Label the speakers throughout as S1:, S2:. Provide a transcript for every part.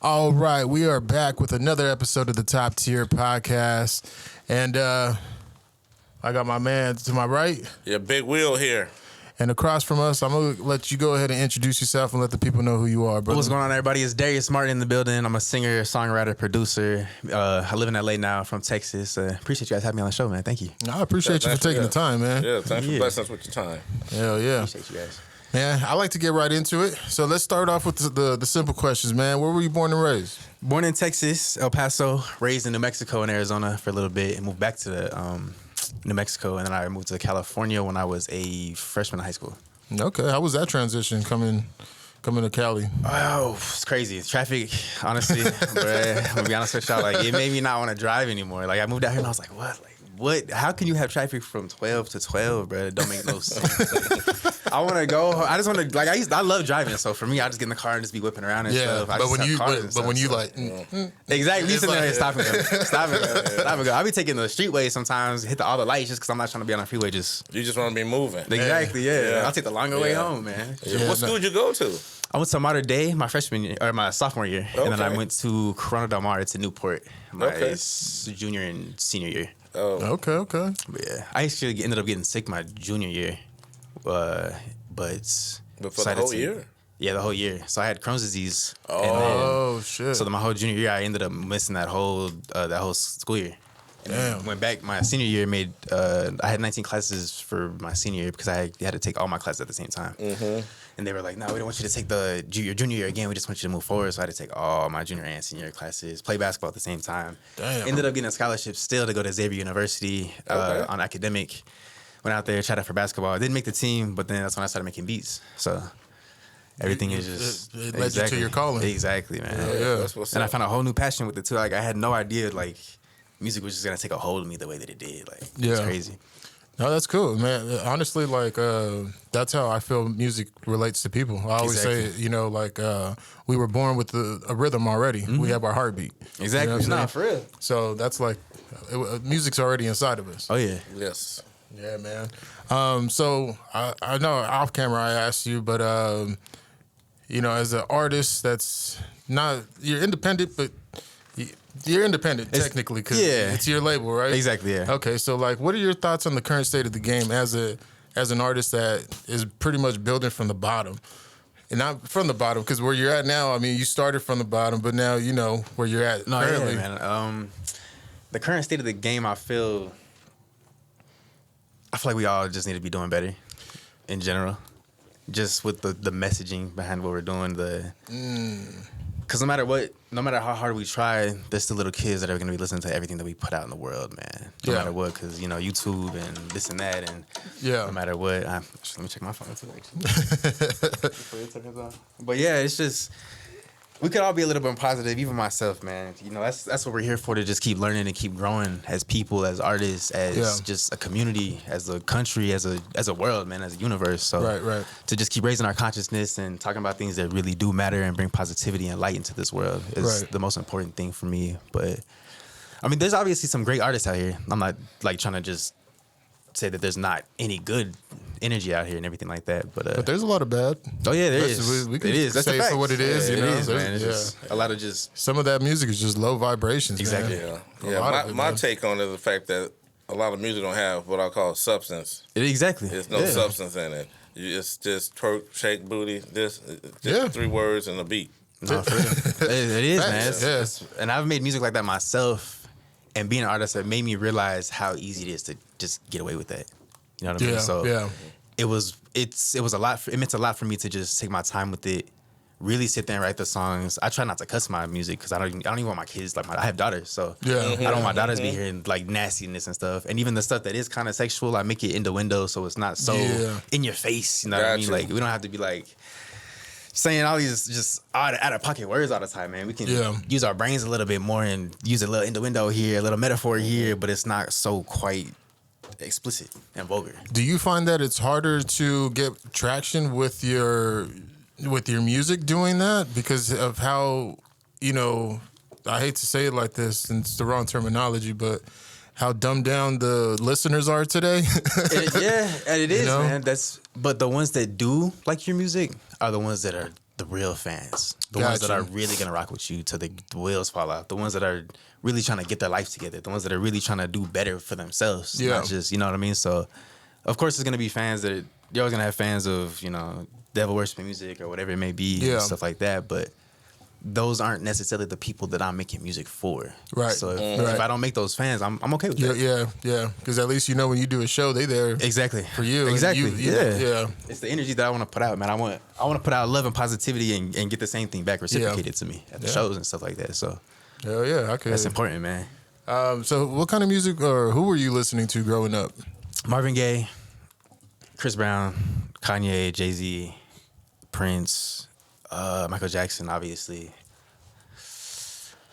S1: All right, we are back with another episode of the Top Tier Podcast. And I got my man to my right.
S2: Yeah, Big Wheel here.
S1: And across from us, I'm going to let you go ahead and introduce yourself and let the people know who you are, brother.
S3: What's going on, everybody? It's Darius Martin in the building. I'm a singer, songwriter, producer. I live in LA now, from Texas. Appreciate you guys having me on the show, man. Thank you.
S1: I appreciate you for taking the time, man.
S2: Yeah, thanks for blessing us with your time.
S1: Hell yeah.
S3: Appreciate you guys.
S1: Man, I like to get right into it. So let's start off with the simple questions, man. Where were you born and raised?
S3: Born in Texas, El Paso, raised in New Mexico and Arizona for a little bit, and moved back to New Mexico. And then I moved to California when I was a freshman in high school.
S1: Okay, how was that transition coming to Cali?
S3: Oh, it's crazy. Traffic, honestly, bruh, I'm gonna be honest with y'all, like, it made me not want to drive anymore. Like, I moved out here and I was like, what? Like, what? How can you have traffic from 12 to 12, bro? It don't make no sense. Like, I want to go. I just want to, like, I love driving. So for me, I just get in the car and just be whipping around and stuff.
S1: But when you
S3: exactly, you sitting there,
S1: like,
S3: stop and go. I be taking the streetway sometimes, hit all the lights just because I'm not trying to be on the freeway.
S2: You just want to be moving.
S3: Exactly, yeah. I'll take the longer way home, man.
S2: Yeah. What school did you go to?
S3: I went to Mater Dei my freshman year, or my sophomore year, and then I went to Corona Del Mar to Newport my junior and senior year.
S2: Oh,
S1: okay.
S3: But yeah, I actually ended up getting sick my junior year, but
S2: for the whole year?
S3: Yeah, the whole year. So I had Crohn's disease.
S1: Shit.
S3: So my whole junior year, I ended up missing that whole school year. And
S1: Damn.
S3: Went back my senior year. I had 19 classes for my senior year because I had to take all my classes at the same time. Mm-hmm. And they were like, "No, we don't want you to take your junior year again. We just want you to move forward." So I had to take all my junior and senior classes, play basketball at the same time.
S1: Damn.
S3: Ended up getting a scholarship still to go to Xavier University on academic. Went out there, tried out for basketball. I didn't make the team, but then that's when I started making beats. So everything is just
S1: it led you to your calling.
S3: Exactly, man.
S1: Yeah.
S2: That's what's
S3: And
S2: up.
S3: I found a whole new passion with it too. Like, I had no idea like music was just gonna take a hold of me the way that it did. Like, it's crazy.
S1: No, that's cool, man. Honestly, like, that's how I feel music relates to people. I always say, we were born with a rhythm already. Mm-hmm. We have our heartbeat.
S3: Exactly.
S1: You know
S3: For real.
S1: So that's like, music's already inside of us.
S3: Oh, yeah.
S2: Yes.
S1: Yeah, man. So I know off camera I asked you, but, as an artist that's not, you're independent, but you're independent technically because it's your label, right?
S3: Exactly, yeah.
S1: Okay, so like, what are your thoughts on the current state of the game as an artist that is pretty much building from the bottom? And not from the bottom, because where you're at now, I mean, you started from the bottom, but now you know where you're at currently.
S3: Yeah, man. The current state of the game, I feel like we all just need to be doing better in general. Just with the messaging behind what we're doing, because no matter how hard we try, there's still little kids that are going to be listening to everything that we put out in the world, man. No matter what, because, YouTube and this and that, and no matter what. Let me check my phone, too, actually. But, yeah, it's just, we could all be a little bit positive, even myself, man. That's what we're here for, to just keep learning and keep growing as people, as artists, as just a community, as a country, as a world, man, as a universe. So
S1: right.
S3: To just keep raising our consciousness and talking about things that really do matter and bring positivity and light into this world is the most important thing for me. But, I mean, there's obviously some great artists out here. I'm not, like, trying to just say that there's not any good energy out here and everything like that, but
S1: there's a lot of bad.
S3: Oh yeah, there is.
S1: We can
S3: it is. That's
S1: say it for what it is.
S3: Yeah,
S1: it is,
S3: man. It's just a lot of just
S1: some of that music is just low vibrations.
S3: Exactly.
S1: Man.
S2: Yeah. My take on it is the fact that a lot of music don't have what I call substance.
S3: Exactly.
S2: There's no substance in it. It's just twerk, shake, booty. Just 3 words and a beat.
S3: No, for real. It is, man.
S1: Yes.
S3: And I've made music like that myself, and being an artist, it made me realize how easy it is to just get away with that. You know what I mean? So it was a lot. It meant a lot for me to just take my time with it, really sit there and write the songs. I try not to cuss my music because I don't even want my kids, like, I have daughters, so I don't want my daughters to be hearing like nastiness and stuff. And even the stuff that is kind of sexual, I make it innuendo, so it's not so in your face. You know what I mean? Like, we don't have to be like saying all these just out of pocket words all the time, man. We can use our brains a little bit more and use a little innuendo here, a little metaphor here, but it's not so quite explicit and vulgar.
S1: Do you find that it's harder to get traction with your music doing that because of how, I hate to say it like this and it's the wrong terminology, but how dumbed down the listeners are today?
S3: And it is, man. But the ones that do like your music are the ones that are the real fans, the ones that are really gonna rock with you till the wheels fall off, the ones that are really trying to get their life together, the ones that are really trying to do better for themselves, not just, you know what I mean? So, of course, there's gonna be fans that you're always gonna have fans of, you know, devil worshiping music or whatever it may be, and stuff like that, but those aren't necessarily the people that I'm making music for.
S1: Right.
S3: So if I don't make those fans, I'm okay with that.
S1: Yeah. Because at least you know when you do a show, they there
S3: exactly
S1: for you.
S3: Exactly.
S1: Yeah.
S3: It's the energy that I want to put out, man. I want to put out love and positivity and get the same thing back reciprocated to me at the shows and stuff like that. So
S1: hell yeah, okay.
S3: That's important, man.
S1: So what kind of music or who were you listening to growing up?
S3: Marvin Gaye, Chris Brown, Kanye, Jay-Z, Prince, Michael Jackson, obviously.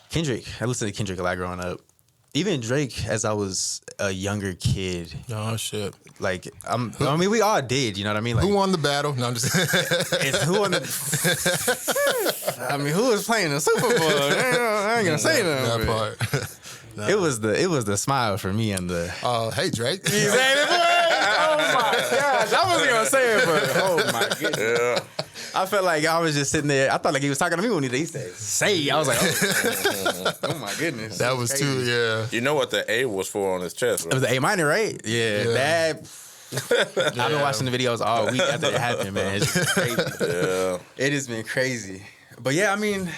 S3: Kendrick. I listened to Kendrick a lot growing up. Even Drake, as I was a younger kid.
S1: Oh shit!
S3: Like I mean, we all did. You know what I mean? Like,
S1: who won the battle? No, I'm just.
S3: It's who won the. I mean, who was playing the Super Bowl? I ain't gonna say that. That part. No. It was the smile for me and the.
S1: Hey Drake.
S3: You saying it, boy? Oh my gosh! I wasn't gonna say it, but oh my goodness. Yeah. I felt like I was just sitting there. I thought like he was talking to me when he said "say." I was like, oh my goodness.
S1: That was too, yeah.
S2: You know what the A was for on his chest, right?
S3: It was the A minor, right? Yeah. That. I've been watching the videos all week after it happened, man. It's just crazy. Yeah. It has been crazy. But yeah, I mean,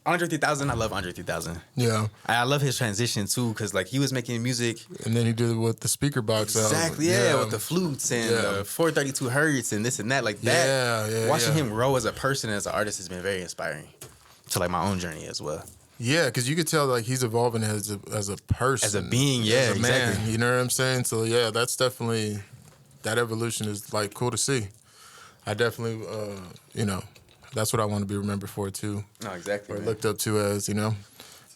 S3: Andre 3000, I love Andre 3000.
S1: Yeah.
S3: I love his transition too, because like he was making music.
S1: And then he did it with the speaker box.
S3: Exactly, yeah, with the flutes and 432 hertz and this and that. Like that. Yeah. Watching him grow as a person, as an artist has been very inspiring to like my own journey as well.
S1: Yeah, because you could tell like he's evolving as a person.
S3: As a being, yeah,
S1: as a
S3: exactly.
S1: man, you know what I'm saying? So yeah, that's definitely, that evolution is like cool to see. I definitely, that's what I want to be remembered for too.
S3: No, exactly.
S1: Or looked up to as,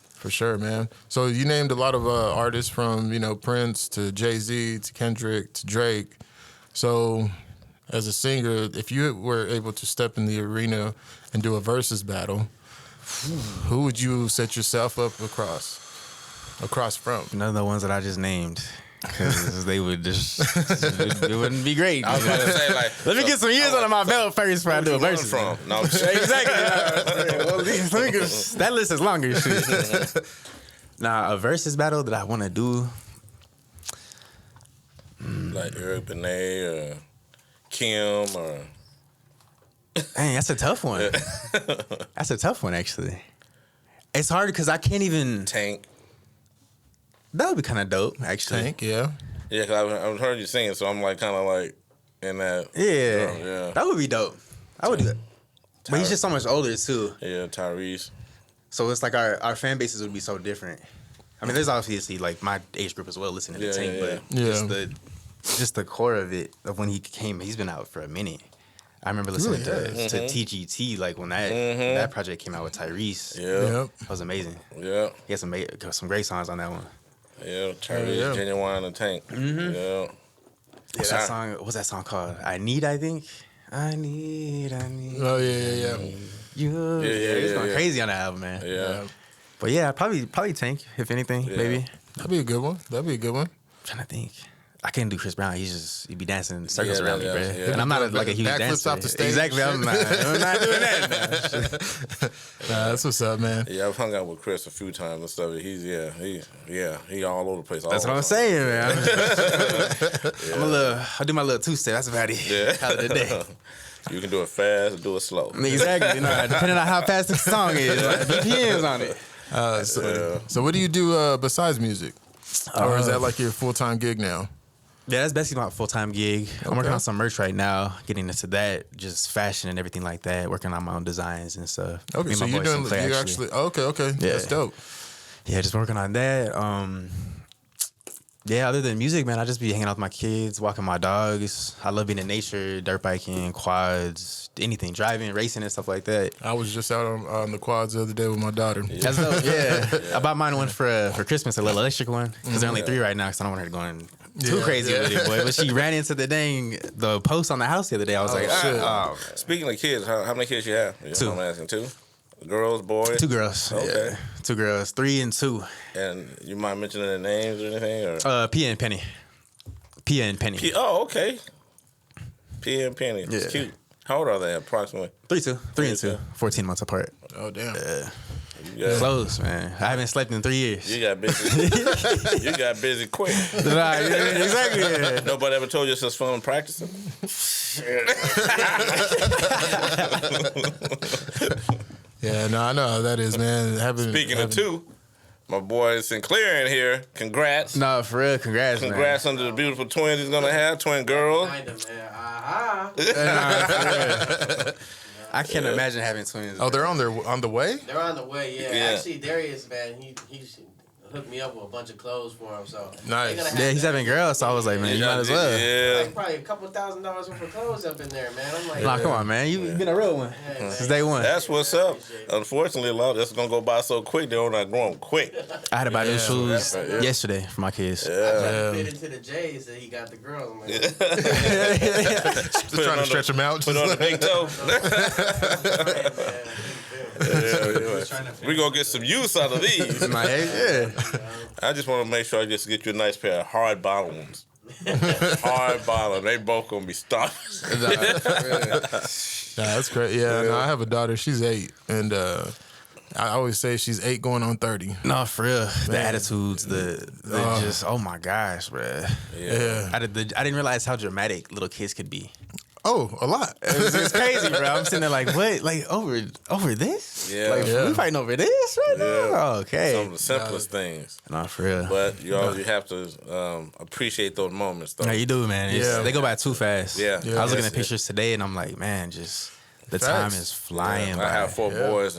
S1: for sure, man. So you named a lot of artists from, Prince to Jay-Z to Kendrick to Drake. So as a singer, if you were able to step in the arena and do a versus battle, who would you set yourself up across from?
S3: None of the ones that I just named. Because they would just, it wouldn't be great.
S2: I was about to say, like,
S3: let me get some years under my belt first before I do a versus.
S2: From? No,
S3: exactly. Well, that list is longer. Nah, a versus battle that I want to do.
S2: Like Eric Benet or Kim or.
S3: Dang, that's a tough one. That's a tough one, actually. It's hard because I can't even.
S2: Tank.
S3: That would be kind of dope, actually.
S1: Tank, yeah.
S2: Yeah, because I've heard you singing, so I'm like kind of like in that.
S3: Yeah. That would be dope. I would do that. But he's just so much older, too.
S2: Yeah, Tyrese.
S3: So it's like our fan bases would be so different. I mean, there's obviously like my age group as well listening to Tank, but just the core of it, of when he came, he's been out for a minute. I remember listening to TGT, like when that project came out with Tyrese.
S2: Yeah.
S3: That was amazing.
S2: Yeah.
S3: He had some great songs on that one.
S2: Yeah, Tyrese, Genuine, and Tank. Mm-hmm. Yeah.
S3: What's that song? What's that song called? I need.
S1: Oh yeah.
S3: You. Yeah. He's going crazy on that album, man.
S2: Yeah.
S3: But yeah, probably Tank, if anything, maybe.
S1: That'd be a good one.
S3: I'm trying to think. I can't do Chris Brown. He'd be dancing in circles around me, bro. Yeah. And I'm not like a huge dancer.
S1: Off the stage.
S3: Exactly. I'm not doing that.
S1: Nah, that's what's up, man.
S2: Yeah, I've hung out with Chris a few times and stuff. He all over the place.
S3: That's what I'm saying, man. I do my little two-step. That's about it.
S2: Yeah.
S3: Call it a day.
S2: You can do it fast or do it slow.
S3: Exactly. Depending on how fast the song is, like BPMs on it.
S1: So what do you do besides music? Or is that like your full-time gig now?
S3: Yeah, that's basically my full-time gig. Okay. I'm working on some merch right now, getting into that, just fashion and everything like that, working on my own designs and stuff.
S1: Okay, so you're doing, okay. Yeah. That's dope.
S3: Yeah, just working on that. Other than music, man, I just be hanging out with my kids, walking my dogs. I love being in nature, dirt biking, quads, anything, driving, racing and stuff like that.
S1: I was just out on the quads the other day with my daughter.
S3: That's dope, yeah. I bought mine one for Christmas, a little electric one, because they're only 3 right now, because I don't want her going too crazy with it, boy. But she ran into the post on the house the other day. I was shit.
S2: Speaking of kids, how many kids you have?
S3: 2.
S2: I'm asking 2. Girls, boys?
S3: 2 girls.
S2: Okay.
S3: Yeah. 2 girls, 3 and 2.
S2: And you mind mentioning their names or anything? Or?
S3: Pia and Penny.
S2: Oh, okay. Pia and Penny. It's cute. How old are they approximately?
S3: 3 and 2, 14 months apart.
S1: Oh damn.
S3: Close, man. I haven't slept in 3 years.
S2: You got busy. You got busy quick.
S3: Nah, exactly. Yeah.
S2: Nobody ever told you it's just fun practicing.
S1: Yeah, no, I know how that is, man.
S2: Speaking of 2, my boy Sinclair in here. Congrats.
S3: No, for real, congrats,
S2: Congrats on the beautiful twins he's gonna have, twin girls.
S3: I can't imagine having twins.
S1: Oh, they're on the way?
S4: They're on the way, yeah.
S2: Yeah.
S4: Actually, Darius, man, he hooked me up with a bunch of clothes for him. So
S1: Nice.
S3: Yeah, he's having girls, so I was like, man, you might as well.
S2: Yeah.
S4: like probably $2,000 worth of clothes up in there, man. I'm like,
S3: Nah, come on, man. You've been a real one since day one.
S2: That's what's up. Unfortunately, a lot of that's gonna go by so quick. They're not growing quick.
S3: I had to buy new shoes yesterday for my kids.
S4: I tried to fit into the J's that he got the girls. I'm like,
S1: Just trying to stretch them out.
S2: Put on the big toe. We're gonna get some use out of these.
S3: My head,
S2: I just want to make sure I just get you a nice pair of hard bottom ones. Hard bottom. They both gonna be stopped.
S1: Nah, that's great. Yeah, no, I have a daughter. She's 8, and I always say she's 8 going on 30.
S3: No, for real. The attitudes, the just, oh my gosh, bruh.
S1: Yeah.
S3: I didn't realize how dramatic little kids could be.
S1: Oh, a lot.
S3: It's crazy, bro. I'm sitting there like, what? Like, over this?
S2: Yeah.
S3: Like, we fighting over this right now? Oh, okay.
S2: Some of the simplest things.
S3: No, for real.
S2: But you have to appreciate those moments, though.
S3: Yeah, you do, man. They go by too fast.
S2: Yeah.
S3: I was looking at pictures today, and I'm like, man, just the time is flying by.
S2: I have 4 boys,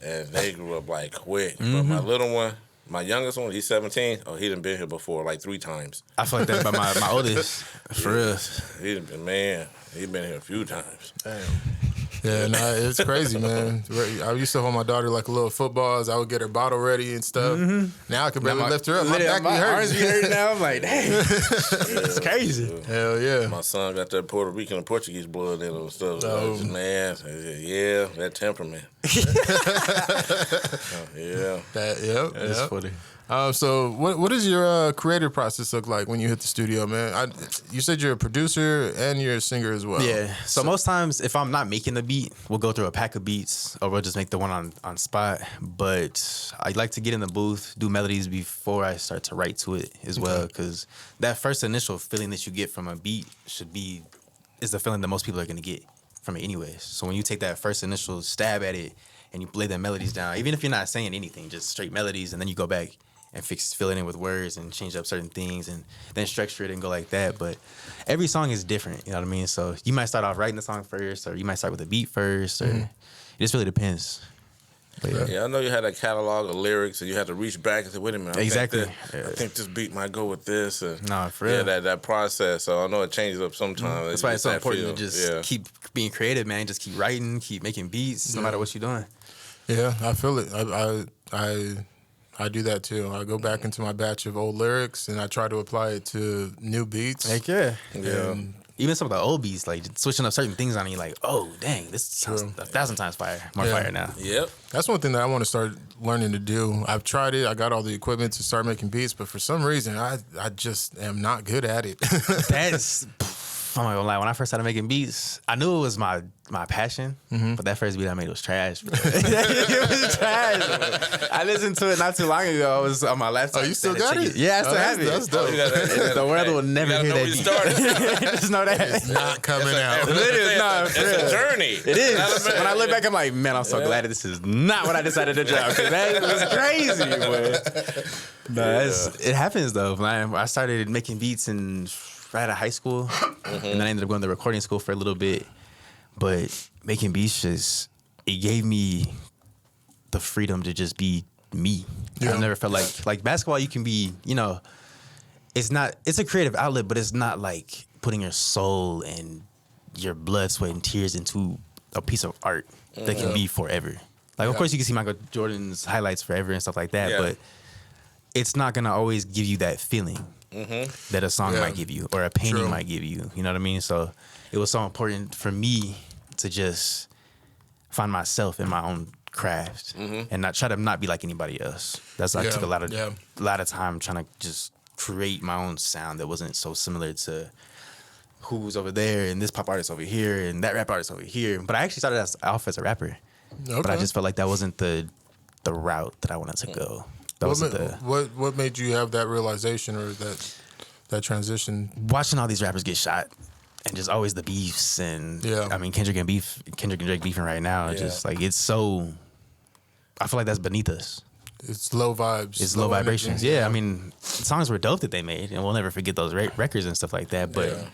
S2: and they grew up like quick. But my little one, my youngest one, he's 17. Oh, he done been here before like 3 times.
S3: I feel like that about my oldest, for real.
S2: He been here a few times.
S1: Damn. Yeah, no, it's crazy, man. I used to hold my daughter like a little footballs. I would get her bottle ready and stuff. Now I can barely lift her up. My back be
S3: arms be
S1: hurting.
S3: hurting now. I'm like, dang, it's crazy.
S1: Hell yeah.
S2: My son got that Puerto Rican and Portuguese blood in him and stuff. Man, yeah, that temperament. Yeah.
S3: That's funny.
S1: So what does your creative process look like when you hit the studio, man? You said you're a producer and you're a singer as well.
S3: Yeah. So most times, if I'm not making the beat, we'll go through a pack of beats, or we'll just make the one on spot. But I like to get in the booth, do melodies before I start to write to it as well, because that first initial feeling that you get from a beat is the feeling that most people are gonna get from it anyways. So when you take that first initial stab at it and you lay the melodies down, even if you're not saying anything, just straight melodies, and then you go back and fill it in with words and change up certain things and then structure it and go like that. But every song is different, you know what I mean? So you might start off writing the song first, or you might start with a beat first, or it just really depends. But
S2: Yeah, I know you had a catalog of lyrics and you had to reach back and say, wait a minute. I think this beat might go with this.
S3: No, for real.
S2: Yeah, that process. So I know it changes up sometimes.
S3: That's why it's so important to just keep being creative, man. Just keep writing, keep making beats, no matter what you're doing.
S1: Yeah, I feel it. I do that too. I go back into my batch of old lyrics and I try to apply it to new beats.
S3: Heck yeah. Even some of the old beats, like switching up certain things on you, like, oh, dang, this sounds 1,000 times more fire now.
S2: Yep.
S1: That's one thing that I want to start learning to do. I've tried it. I got all the equipment to start making beats, but for some reason, I just am not good at it.
S3: I'm not gonna lie, when I first started making beats, I knew it was my passion, but that first beat I made was trash, bro. It was trash, bro. I listened to it not too long ago. I was on my laptop.
S1: Oh, you still got it?
S3: Yeah, I still have it.
S1: That's dope.
S3: The world will never hear that beat. Just know that.
S1: It's not coming out.
S2: It's a journey.
S3: It is. When I look back, I'm like, man, I'm so glad that this is not what I decided to drop, because that was crazy, boy. It happens, though. I started making beats right out of high school, and then I ended up going to recording school for a little bit. But making beats it gave me the freedom to just be me. Yeah. I never felt like basketball. You can be, it's a creative outlet, but it's not like putting your soul and your blood, sweat, and tears into a piece of art that can be forever. Like, of course, you can see Michael Jordan's highlights forever and stuff like that, but it's not gonna always give you that feeling that a song might give you, or a painting might give you. You know what I mean? So it was so important for me to just find myself in my own craft and not try to not be like anybody else. I took a lot of time trying to just create my own sound that wasn't so similar to who's over there and this pop artist over here and that rap artist over here. But I actually started off as a rapper. Okay. But I just felt like that wasn't the route that I wanted to go.
S1: What made you have that realization or that transition?
S3: Watching all these rappers get shot and just always the beefs and I mean Kendrick and Drake beefing right now. Just like it's so. I feel like that's beneath us.
S1: It's low vibes.
S3: It's low vibrations. Yeah, I mean, songs were dope that they made, and we'll never forget those records and stuff like that. But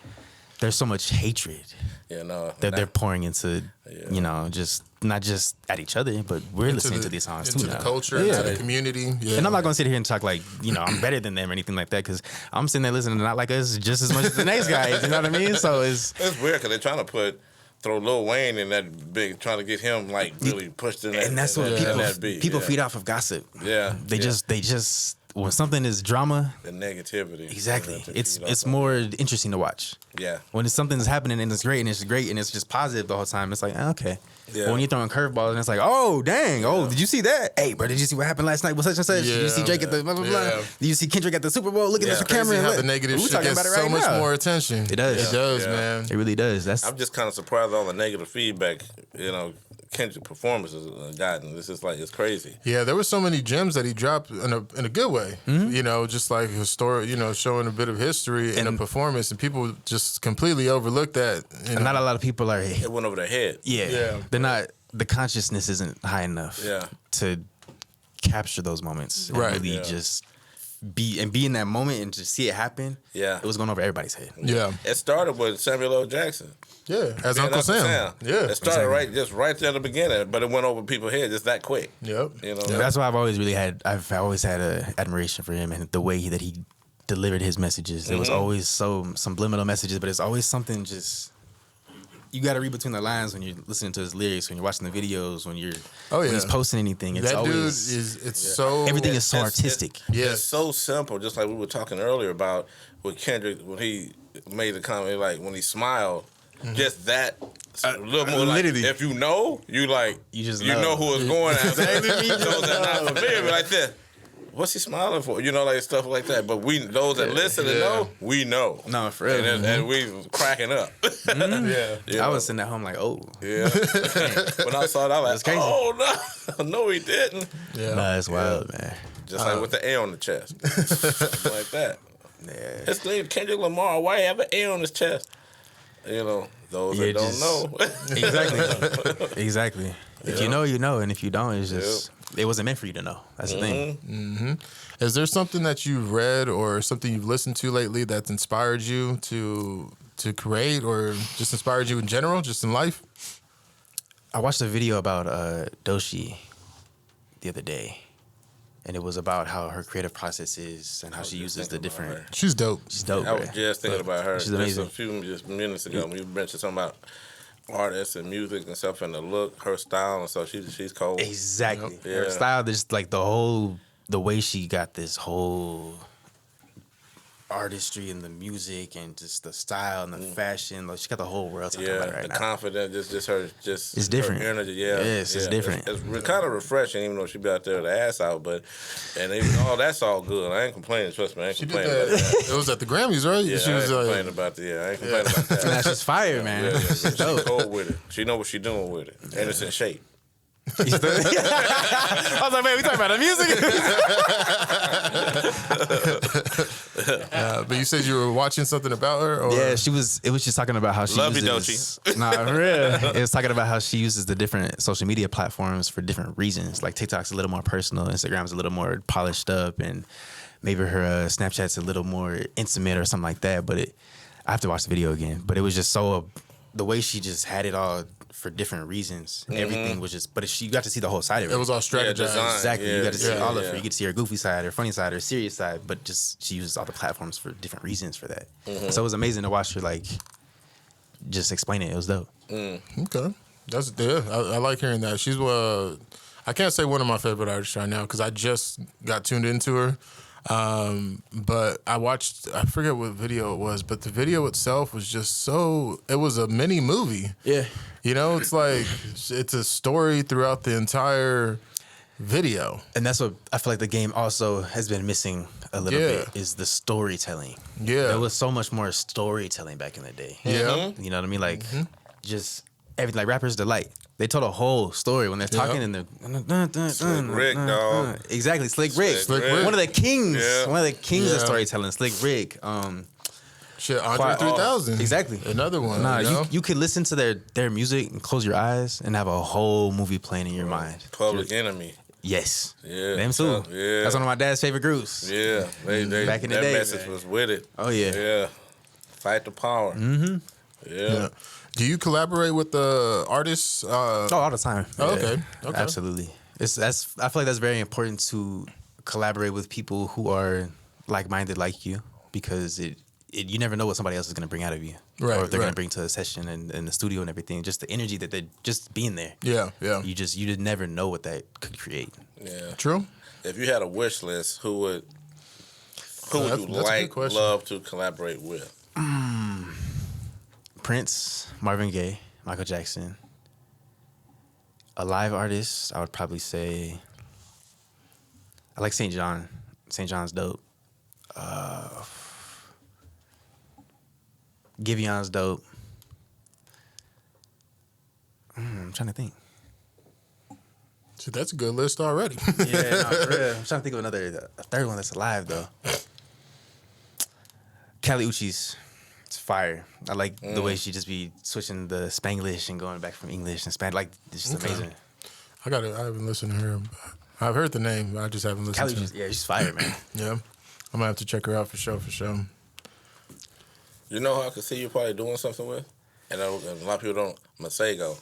S3: there's so much hatred. That they're pouring into, you know, just not just at each other, but we're listening to these songs too now.
S1: Into the culture, into the community. Yeah.
S3: And I'm not gonna sit here and talk like, you know, I'm better than them or anything like that, because I'm sitting there listening to not like us just as much as the next guys. You know what I mean? So it's
S2: weird because they're trying to throw Lil Wayne in that big, trying to get him like really pushed in that.
S3: And that's what people feed off of gossip.
S2: Yeah,
S3: they just when something is drama,
S2: the negativity.
S3: Exactly, it's more interesting to watch.
S2: Yeah,
S3: when something's happening and it's great and it's just positive the whole time, it's like okay. Yeah. But when you're throwing curveballs and it's like, oh dang, oh did you see that? Hey, bro, did you see what happened last night with such and such? Did you see Drake at the blah blah blah? Did you see Kendrick at the Super Bowl looking at the camera?
S1: How the negative shit gets so much more attention.
S3: It does.
S1: It does, man.
S3: It really does.
S2: I'm just kind of surprised at all the negative feedback. You know, Kendrick performances gotten. This is like it's crazy.
S1: Yeah, there were so many gems that he dropped in a good way. Mm-hmm. You know, just like historic. You know, showing a bit of history in a performance, and people just completely overlooked that.
S3: And not a lot of people are.
S2: It went over their head.
S3: Yeah, they're not. The consciousness isn't high enough to capture those moments and really just be in that moment and just see it happen. Yeah, it was going over everybody's head.
S1: Yeah,
S2: it started with Samuel L. Jackson.
S1: Yeah, as Uncle Sam. Yeah,
S2: it started right there at the beginning, but it went over people's heads just that quick.
S1: Yep.
S2: You know,
S3: that's why I've always had a admiration for him and the way that he delivered his messages. It was always so subliminal messages, but it's always something just. You got to read between the lines when you're listening to his lyrics, when you're watching the videos, when he's posting anything. It's
S1: that
S3: always,
S1: dude is so
S3: everything is so artistic.
S2: It's so simple. Just like we were talking earlier about with Kendrick when he made the comment, like when he smiled, just that a little more. Like, if you know, you just know who it's going at. Those that not familiar like that. What's he smiling for? You know, like stuff like that. But those that listen and know, we know.
S3: No, for real.
S2: And we cracking up.
S3: I was sitting at home like, oh.
S2: Yeah. When I saw that, I was like, oh, no, he didn't.
S1: Yeah.
S3: Nah, it's wild, man.
S2: Just like with the A on the chest. Like that. Yeah. His name Kendrick Lamar. Why have an A on his chest? You know, those that don't know.
S3: Exactly. If you know, you know. And if you don't, it's just... It wasn't meant for you to know. That's the thing.
S1: Mm-hmm. Is there something that you've read or something you've listened to lately that's inspired you to create or just inspired you in general, just in life?
S3: I watched a video about Doshi the other day, and it was about how her creative process is and how she uses the different...
S1: She's dope.
S3: She's dope,
S2: I was just thinking about her.
S3: She's amazing.
S2: Just a few minutes ago when you mentioned something about artists and music and stuff and the look, her style and stuff. She's cold.
S3: Exactly. Yep. Her style, just like the way she got this whole artistry and the music and just the style and the fashion. Like she got the whole world talking about it right now.
S2: The confidence, just her,
S3: it's different.
S2: Her energy,
S3: Yes, it's different.
S2: It's kind of refreshing, even though she be out there with her ass out. But even all that's all good. I ain't complaining. Trust me, I ain't complaining about that.
S1: It was at the Grammys, right?
S2: Yeah,
S1: she was
S2: complaining about that. I ain't complaining about that.
S3: Nah, she's fire, man.
S2: She's cold with it. She know what she's doing with it, and it's in shape.
S3: I was like, man, we talking about the
S1: music. But you said you were watching something about her? Or?
S3: Yeah, it was just talking about how she uses... Nah, for real. It was talking about how she uses the different social media platforms for different reasons. Like TikTok's a little more personal, Instagram's a little more polished up, and maybe her Snapchat's a little more intimate or something like that. But I have to watch the video again. But it was just so... the way she just had it all... for different reasons. Everything was just, but you got to see the whole side of it.
S1: It was all strategized.
S3: Exactly. You got to see all of her. You get to see her goofy side, her funny side, her serious side, but just she uses all the platforms for different reasons for that. So it was amazing to watch her like just explain it. It was dope.
S1: Okay. I like hearing that. She's I can't say one of my favorite artists right now because I just got tuned into her. But I forget what video it was, but the video itself was just it was a mini movie.
S3: Yeah.
S1: You know, it's like, it's a story throughout the entire video.
S3: And that's what I feel like the game also has been missing a little bit is the storytelling.
S1: Yeah.
S3: There was so much more storytelling back in the day.
S1: Yeah.
S3: You know what I mean? Like, just everything. Like, Rappers Delight. They told a whole story when they're talking and they're...
S2: Slick Rick, dog.
S3: Exactly, Slick Rick.
S1: Slick Rick.
S3: One of the kings.
S2: Yeah.
S3: One of the kings of storytelling. Slick Rick.
S1: Shit, Andre 3000.
S3: Exactly.
S1: Another one.
S3: Nah,
S1: you know?
S3: you could listen to their music and close your eyes and have a whole movie playing in your mind.
S2: Public Enemy.
S3: Yes.
S2: Yeah.
S3: Them too.
S2: Yeah.
S3: That's one of my dad's favorite groups.
S2: Yeah. They
S3: Back in the
S2: that
S3: day,
S2: message
S3: man.
S2: was with it.
S3: Oh, yeah.
S2: Yeah. Fight the power.
S3: Mm-hmm.
S2: Yeah.
S1: Do you collaborate with the artists?
S3: All the time.
S1: Oh,
S3: Yeah.
S1: okay.
S3: Absolutely. I feel like that's very important to collaborate with people who are like-minded like you, because you never know what somebody else is going to bring out of you.
S1: Right,
S3: or if they're going
S1: right.
S3: to bring to a session and the studio and everything. Just the energy that they're just being there.
S1: Yeah.
S3: You just never know what that could create.
S2: Yeah.
S1: True.
S2: If you had a wish list, who would you
S1: that's a good
S2: like,
S1: question.
S2: love to collaborate with?
S3: Prince, Marvin Gaye, Michael Jackson. A live artist, I would probably say I like St. John. St. John's dope. Givion's dope. I'm trying to think.
S1: So that's a good list already.
S3: Yeah, no, for real. I'm trying to think of a third one that's alive though. Kali Uchis. It's fire. I like the way she just be switching the Spanglish and going back from English and Spanish. Like, it's just amazing.
S1: I haven't listened to her. I've heard the name, but I just haven't listened
S3: Kali
S1: to
S3: Uchis,
S1: her.
S3: yeah, she's fire, man.
S1: Yeah. I'm gonna have to check her out for sure.
S2: You know who I could see you probably doing something with? And a lot of people don't. Masego.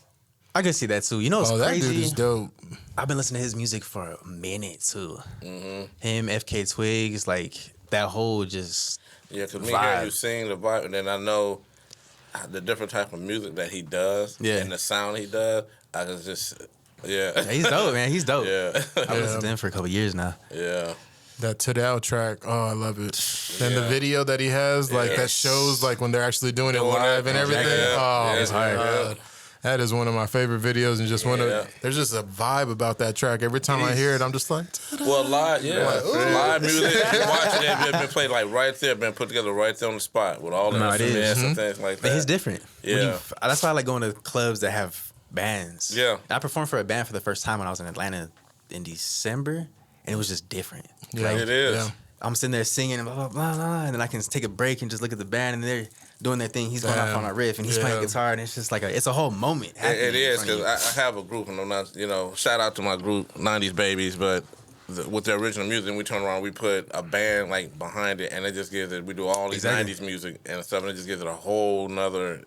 S3: I can see that too. You know, it's
S1: Oh, that
S3: crazy.
S1: dude is dope.
S3: I've been listening to his music for a minute too.
S2: Mm-hmm.
S3: Him, FK Twigs, like that whole just
S2: Yeah, because me
S3: vibe.
S2: hearing you sing the vibe, and then I know the different type of music that he does,
S3: Yeah.
S2: and the sound he does, I can just, yeah.
S3: He's dope, man. He's dope.
S2: Yeah.
S3: I've listened to him for a couple years now.
S2: Yeah.
S1: That Tadao track, oh, I love it. And the
S2: Yeah.
S1: video that he has, like that shows like when they're actually doing it live and everything.
S2: Yeah.
S1: Oh,
S2: Yeah.
S3: It's hard.
S1: God. That is one of my favorite videos, and just there's just a vibe about that track. Every time I hear it, I'm just like,
S2: Well, live music, you watch it, it's been played like right there, been put together right there on the spot with all the
S3: No, it is.
S2: instruments and things like that.
S3: But he's different. When
S2: Yeah.
S3: that's why I like going to clubs that have bands.
S2: Yeah.
S3: I performed for a band for the first time when I was in Atlanta in December, and it was just different.
S1: yeah,
S2: It is.
S1: Yeah.
S3: I'm sitting there singing and blah, blah, blah, blah, and then I can take a break and just look at the band, and they're doing their thing. He's going off on a riff, and he's playing guitar, and it's just like it's a whole moment.
S2: It is, because I have a group, and I'm not, shout out to my group, 90s Babies, but with the original music, we turn around, we put a band like behind it, and it just gives it, we do all these 90s music and stuff, and it just gives it a whole nother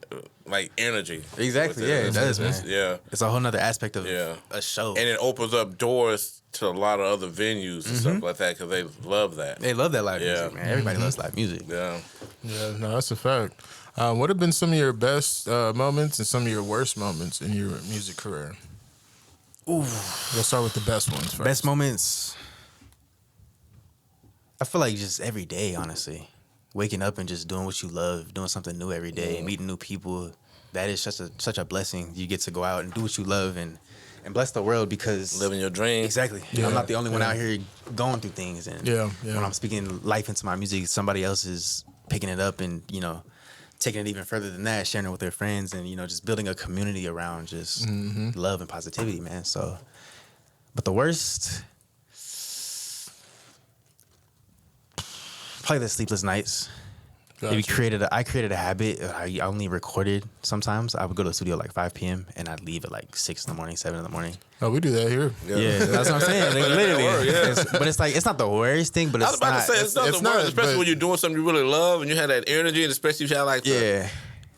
S2: like energy.
S3: Exactly, yeah, it does, man.
S2: Yeah.
S3: It's a whole nother aspect of
S2: Yeah.
S3: a show.
S2: And it opens up doors to a lot of other venues and stuff like that, because they love that.
S3: They love that live
S2: Yeah.
S3: music, man. Everybody loves live music.
S2: Yeah.
S1: Yeah, no, that's a fact. What have been some of your best moments and some of your worst moments in your music career? Ooh, we'll start with the best ones first.
S3: Best moments. I feel like just every day, honestly. Waking up and just doing what you love, doing something new every day, meeting new people. That is such a blessing. You get to go out and do what you love and bless the world, because
S2: Living your dreams.
S3: exactly.
S1: Yeah,
S3: I'm not the only one
S1: yeah.
S3: out here going through things. And
S1: Yeah.
S3: when I'm speaking life into my music, somebody else is picking it up and, taking it even further than that, sharing it with their friends, and, just building a community around just love and positivity, man. So, but the worst, probably the sleepless nights. I created a habit. I only recorded sometimes. I would go to the studio like 5 p.m. and I'd leave at like 6 in the morning, 7 in the morning.
S1: Oh, we do that here.
S3: Yeah, that's what I'm saying. Like, literally. But it's like, it's not the worst thing, but
S2: I was
S3: it's
S2: about
S3: not.
S2: to say, it's not the
S1: not,
S2: worst, especially
S1: but-
S2: when you're doing something you really love and you have that energy, and especially if you have like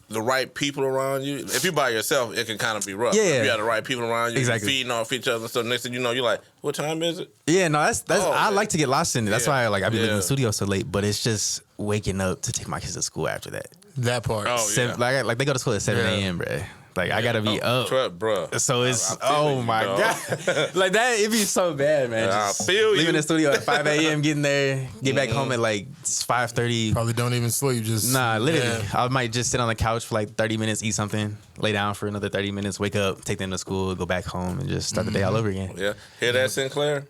S2: the right people around you. If you're by yourself, it can kind of be rough.
S3: Yeah.
S2: If you have the right people around you,
S3: Exactly.
S2: you're feeding off each other. So next thing you know, you're like, what time is it?
S3: Yeah, no, that's
S2: Oh,
S3: I
S2: man.
S3: like to get lost in it. That's
S2: Yeah.
S3: why I've been leaving
S2: Yeah.
S3: the studio so late. But it's just waking up to take my kids to school after that.
S1: That part.
S2: Oh, yeah.
S3: Like they go to school at 7 a.m., bruh. Like I gotta be up.
S2: Bruh.
S3: So it's
S2: I feel you,
S3: my
S2: dog.
S3: god, like that. It'd be so bad, man.
S2: I
S3: Just
S2: feel you.
S3: leaving the studio at 5 a.m., getting there, get back home at like 5:30.
S1: Probably don't even sleep. Just
S3: Nah, literally,
S1: Yeah.
S3: I might just sit on the couch for like 30 minutes, eat something, lay down for another 30 minutes, wake up, take them to school, go back home, and just start the day all over again.
S2: Yeah. Hear that, Sinclair?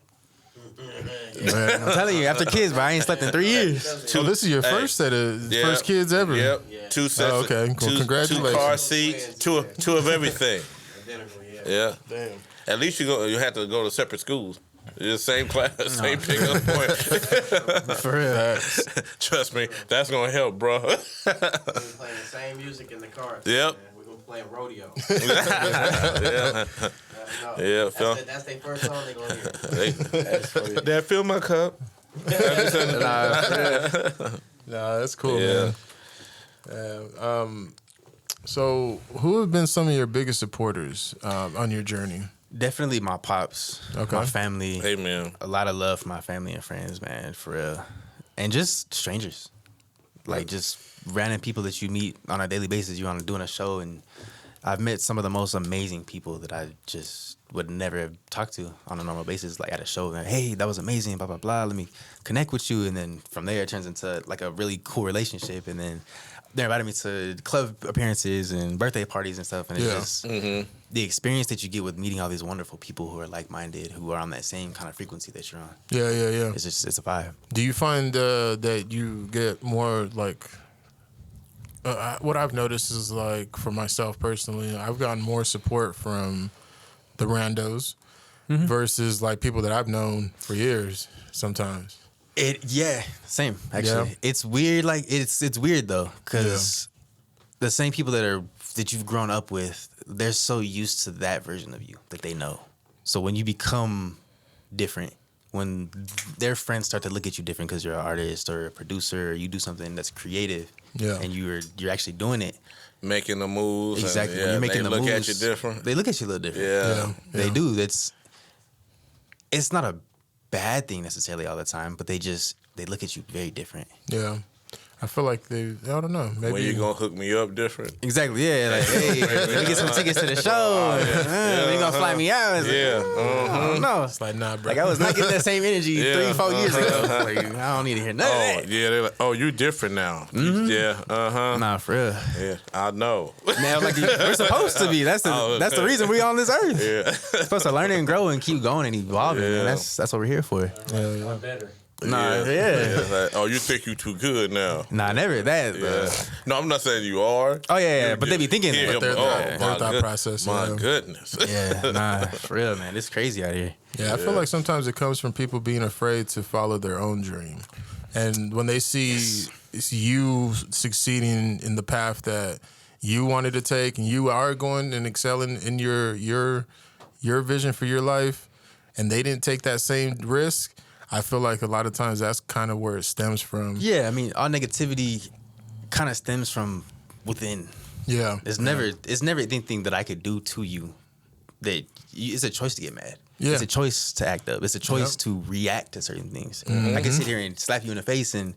S3: I'm telling you, after kids, but I ain't slept in 3 years.
S1: So this is your first set of first kids ever.
S2: Yep.
S4: Yeah.
S2: 2 sets.
S1: Oh, okay. Cool.
S2: Two
S1: Congratulations.
S2: car seats. Two of everything.
S4: Identical,
S2: Yeah.
S1: Damn.
S2: At least you have to go to separate schools. It's the same class, same pickup point.
S3: For real.
S2: Trust me, that's gonna help, bro.
S4: We're playing the same music in the car.
S2: Yep.
S4: Man. We're gonna play Rodeo.
S2: Yeah. Yeah, Phil.
S4: That's their first song they gonna hear.
S2: Dad, fill my cup.
S1: Nah, that's cool,
S2: Yeah.
S1: man. So who have been some of your biggest supporters on your journey?
S3: Definitely my pops, my family.
S2: Hey, man.
S3: A lot of love for my family and friends, man, for real. And just strangers. Like just random people that you meet on a daily basis. You're doing a show, and I've met some of the most amazing people that I just would never talk to on a normal basis, like at a show. Like, hey, that was amazing, blah, blah, blah. Let me connect with you. And then from there, it turns into like a really cool relationship. And then they're inviting me to club appearances and birthday parties and stuff. And it's just the experience that you get with meeting all these wonderful people who are like-minded, who are on that same kind of frequency that you're on.
S1: Yeah.
S3: It's a vibe.
S1: Do you find that you get more like what I've noticed is like for myself personally, I've gotten more support from the randos versus like people that I've known for years sometimes.
S3: Same actually.
S1: Yeah.
S3: It's weird. Like it's weird though, because the same people that you've grown up with, they're so used to that version of you that they know. So when you become different, when their friends start to look at you different because you're an artist or a producer, or you do something that's creative, and you're actually doing it,
S2: Making the moves.
S3: exactly.
S2: And,
S3: When you're making the
S2: they
S3: moves,
S2: look at you different.
S3: They look at you a little different.
S2: Yeah.
S3: They do. It's not a bad thing necessarily all the time, but they look at you very different.
S1: Yeah. I feel like I don't know. Maybe
S2: When you gonna hook me up different?
S3: Exactly, yeah. Like, hey, let me get some tickets to the show. When you gonna fly me out? It's
S2: Yeah.
S3: I don't know.
S1: it's like nah, bro.
S3: Like, I was not getting that same energy 3-4 years ago. Like, I don't need to hear none of that.
S2: Yeah, they're like, oh, you different now. Yeah,
S3: Nah, for real.
S2: Yeah, I know.
S3: Man, like, we're supposed to be. That's the reason we're on this earth.
S2: Yeah.
S3: We're supposed to learn and grow and keep going and evolving.
S2: Yeah.
S3: Man. That's what we're here for.
S4: I'm better.
S3: Nah, yeah.
S2: Like, oh, you think you too good now?
S3: Nah, never that.
S2: Yeah. No, I'm not saying you are.
S3: Oh, yeah, but they be thinking
S2: Yeah,
S3: that.
S1: their thought process,
S2: My
S1: yeah.
S2: goodness.
S3: Yeah, nah, for real, man. It's crazy out here.
S1: Yeah, I feel like sometimes it comes from people being afraid to follow their own dream. And when they see you succeeding in the path that you wanted to take and you are going and excelling in your vision for your life, and they didn't take that same risk, I feel like a lot of times that's kind of where it stems from.
S3: Yeah, I mean, all negativity kind of stems from within.
S1: Yeah.
S3: It's never anything that I could do to you it's a choice to get mad.
S1: Yeah.
S3: It's a choice to act up. It's a choice to react to certain things. I can sit here and slap you in the face and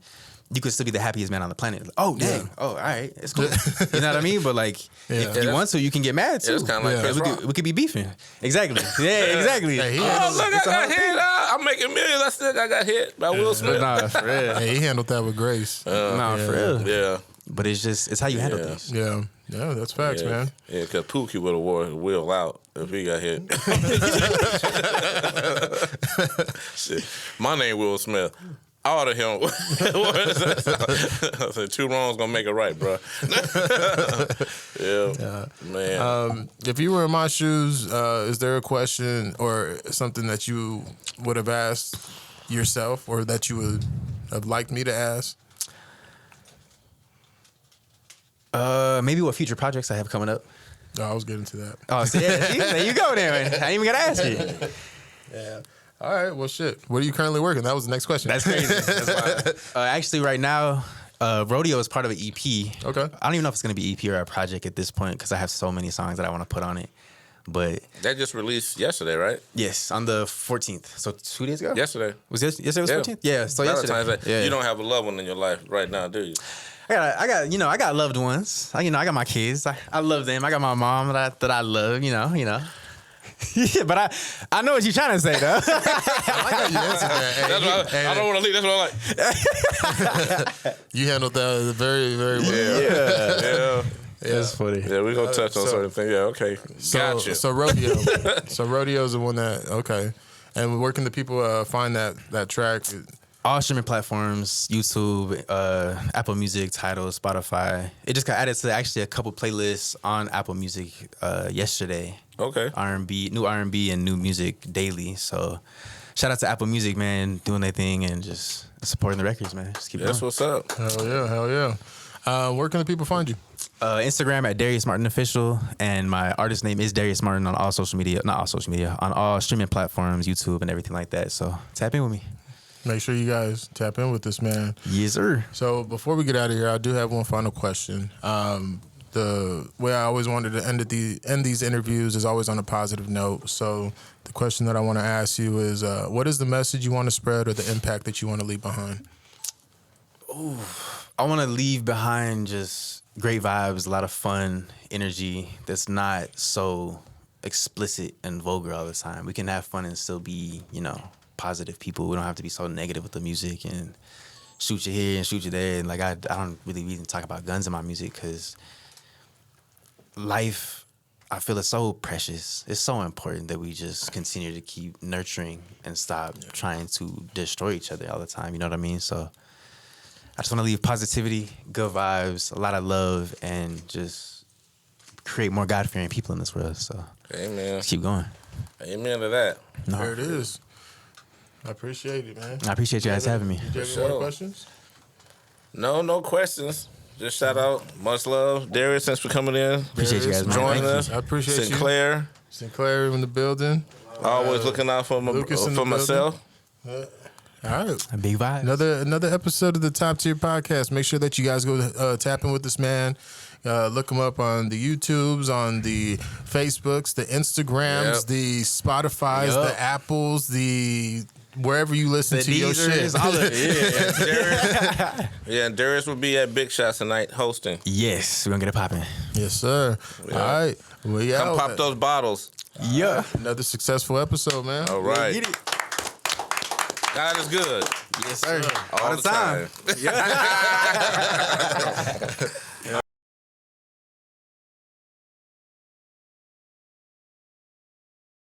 S3: you could still be the happiest man on the planet. Like, oh, dang.
S1: Yeah.
S3: Oh, all right. It's cool. You know what I mean? But like, if you want to, you can get mad too.
S2: It's kind of like Chris Rock.
S3: We could be beefing. Exactly. Yeah, exactly.
S1: Hey,
S2: Oh, look, I got hit. I'm making millions. I still got hit by Will Smith.
S3: Nah, for real.
S1: Hey, he handled that with grace.
S3: Nah, for real.
S2: Yeah.
S3: But it's how you handle things.
S1: Yeah. Yeah, that's facts, man.
S2: Yeah, because Pookie would have wore Will out if he got hit. Shit. My name Will Smith. I order him. I said 2 wrongs gonna make it right, bro. Yeah, man.
S1: If you were in my shoes, is there a question or something that you would have asked yourself or that you would have liked me to ask?
S3: Maybe what future projects I have coming up.
S1: No, I was getting to that.
S3: Oh, so yeah, see, there you go there. I ain't even gotta ask you.
S1: Yeah. All right. Well, shit. What are you currently working? That was the next question.
S3: That's crazy. That's wild. Actually, right now, Rodeo is part of an EP.
S1: Okay.
S3: I don't even know if it's gonna be EP or a project at this point because I have so many songs that I want to put on it. But
S2: That just released yesterday, right?
S3: yes, on the 14th. So 2 days ago.
S2: Yesterday.
S3: Was yesterday was
S2: Yeah.
S3: 14th? Yeah. So
S2: Valentine's
S3: yesterday.
S2: Day.
S3: Yeah.
S2: You don't have a loved one in your life right now, do you?
S3: I got loved ones. I got my kids. I love them. I got my mom that I love. Yeah, but I know what you're trying to say though.
S1: I like how you answered that. Hey,
S2: I don't want to leave. That's what I like.
S1: you handled that very, very well.
S2: Yeah.
S3: That's funny.
S2: Yeah, we're going to touch on certain things. Yeah, okay. Gotcha.
S1: So Rodeo. So Rodeo's the one that, okay. And where can the people find that track?
S3: All streaming platforms, YouTube, Apple Music, Tidal, Spotify. It just got added to actually a couple playlists on Apple Music yesterday.
S2: Okay.
S3: New R&B and new music daily. So shout out to Apple Music, man, doing their thing and just supporting the records, man. Just keep going.
S2: That's what's up.
S1: Hell yeah. Where can the people find you?
S3: Instagram at Darius Martin Official, and my artist name is Darius Martin on all social media, on all streaming platforms, YouTube and everything like that. So tap in with me.
S1: Make sure you guys tap in with this man.
S3: Yes, sir.
S1: So before we get out of here, I do have one final question. The way I always wanted to end these interviews is always on a positive note. So the question that I want to ask you is, what is the message you want to spread or the impact that you want to leave behind?
S3: Ooh, I want to leave behind just great vibes, a lot of fun, energy that's not so explicit and vulgar all the time. We can have fun and still be, positive people. We don't have to be so negative with the music and shoot you here and shoot you there. And like I don't really even talk about guns in my music because life, I feel, is so precious. It's so important that we just continue to keep nurturing and stop trying to destroy each other all the time. You know what I mean? So I just want to leave positivity, good vibes, a lot of love, and just create more God-fearing people in this world. So
S2: amen.
S3: Just keep going.
S2: Amen to that.
S1: No. There it is. I appreciate it, man.
S3: I appreciate you guys having me.
S1: Do you have any more questions?
S2: No questions. Just shout out, much love, Darius. Thanks for coming in.
S3: Appreciate you guys, man.
S2: Joining us.
S1: I appreciate
S2: Sinclair.
S1: Sinclair in the building.
S2: Always looking out for myself.
S1: All right,
S3: a big vibe.
S1: Another episode of the Top Tier Podcast. Make sure that you guys go tap in with this man. Look him up on the YouTubes, on the Facebooks, the Instagrams, the Spotifys, the Apples, the wherever you listen to your shit.
S2: And Darius will be at Big Shots tonight hosting.
S3: Yes, we're gonna get it popping.
S1: Yes, sir. Yeah. All right, we out.
S2: Come pop those bottles.
S3: Yeah,
S1: another successful episode, man.
S2: All right. Get it. God is good.
S3: Yes, sir.
S2: All the time.